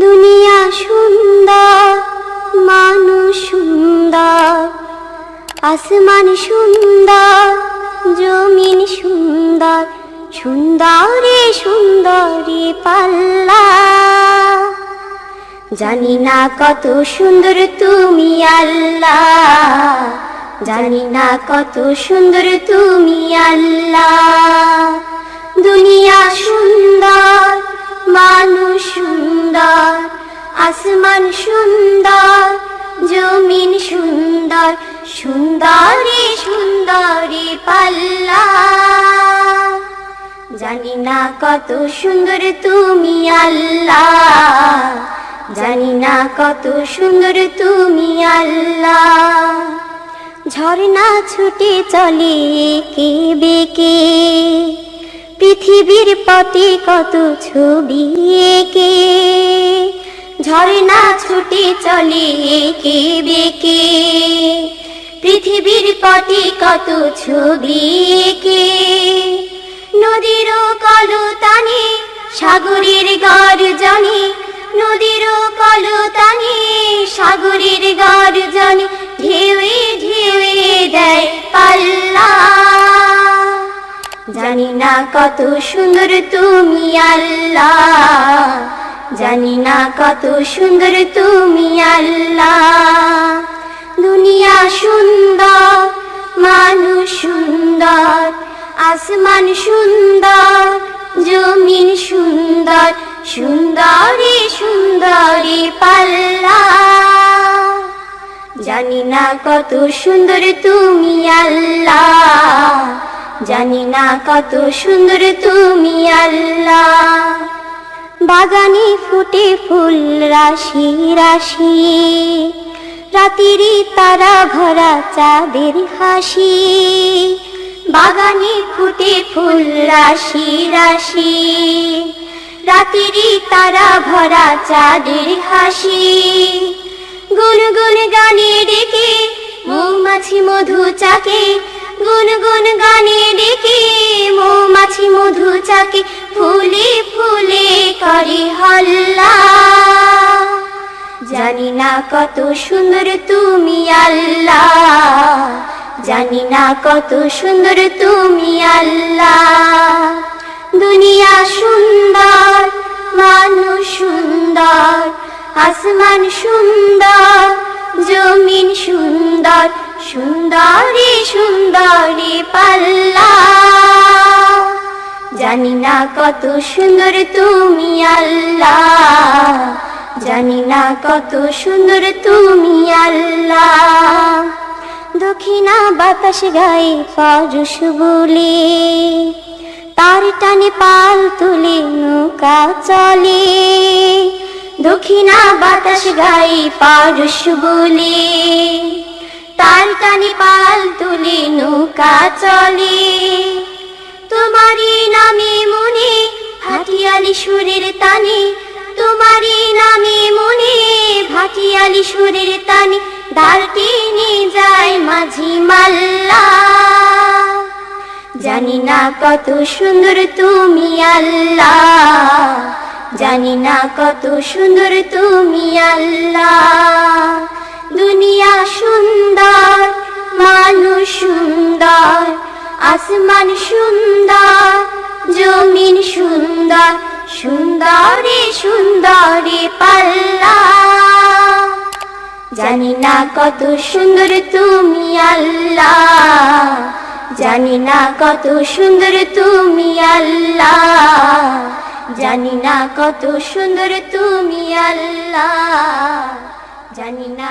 দুনিয়া সুন্দর, মানুষ সুন্দর, আসমান সুন্দর, জমিন সুন্দর, সুন্দরে সুন্দরে পাল্লা। জানি না কত সুন্দর তুমি আল্লাহ, জানি না কত সুন্দর তুমি আল্লাহ। দুনিয়া সুন্দর, মানুষ সুন্দর, আসমান সুন্দর, জমিন সুন্দর, সুন্দরে সুন্দরে পাল্লা। জানি না কত সুন্দর তুমি আল্লাহ, জানি না কত সুন্দর তুমি আল্লাহ। ঝর্ণা ছুটে চলে এঁকে বেঁকে, পৃথিবীর পথে কত ছবি এঁকে। ঝর্ণা ছুটে চলে এঁকে বেঁকে, পৃথিবীর পথে কত ছবি এঁকে। নদীর কলতানে সাগরের গর্জনে, নদীর কলতানে সাগরের গর্জনে, ঢেউয়ে ঢেউয়ে দেয় পাল্লা। জানি না কত সুন্দর তুমি আল্লাহ, জানি না কত সুন্দর তুমি আল্লাহ। দুনিয়া সুন্দর, মানুষ সুন্দর, আসমান সুন্দর, জমিন সুন্দর, সুন্দরে সুন্দরে পাল্লা। জানি না কত সুন্দর তুমি আল্লাহ, জানি না কত সুন্দর তুমি আল্লাহ। বাগানে ফুটে ফুল রাশি রাশি, রাতেরই তারা ভরা চাঁদের হাসি। বাগানে ফুটে ফুল রাশি রাশি, রাতেরই তারা ভরা চাঁদের হাসি। গুনগুন গানে ডেকে মৌমাছি মধু চাকে, গুনগুন গানে ডেকে মৌমাছি মধু চাকে, ফুলে ফুলে করে হল্লা। জানি না কত সুন্দর তুমি আল্লাহ, জানি না কত সুন্দর তুমি আল্লাহ। দুনিয়া সুন্দর, মানুষ সুন্দর, আসমান সুন্দর, জমিন সুন্দর, সুন্দরে সুন্দরে পাল্লা। জানি না কত সুন্দর তুমি আল্লাহ, জানি না কত সুন্দর তুমি আল্লাহ। দক্ষিণা বাতাস গায়ে পরশ বলে, তার টানে পাল তুলে নৌকা চলে। দক্ষিণা বাতাস গায়ে পরশ বলে, তার টানে পাল তুলে নৌকা চলে। তোমারই নামে মনে ভাটিয়ালি সুরের তানে, তোমারই নামে মনে ভাটিয়ালি সুরের তানে, দাঁড়টি নিয়ে যায় মাঝি মাল্লা। জানি না কত সুন্দর তুমি আল্লাহ, জানি না কত সুন্দর তুমি আল্লাহ। দুনিয়া সুন্দর, মানুষ সুন্দর, আসমান সুন্দর, জমিন সুন্দর, সুন্দরে সুন্দরে পাল্লা। জানি না কত সুন্দর তুমি আল্লাহ, জানি না কত সুন্দর তুমি আল্লাহ, জানি না কত সুন্দর তুমি আল্লাহ, জানি না।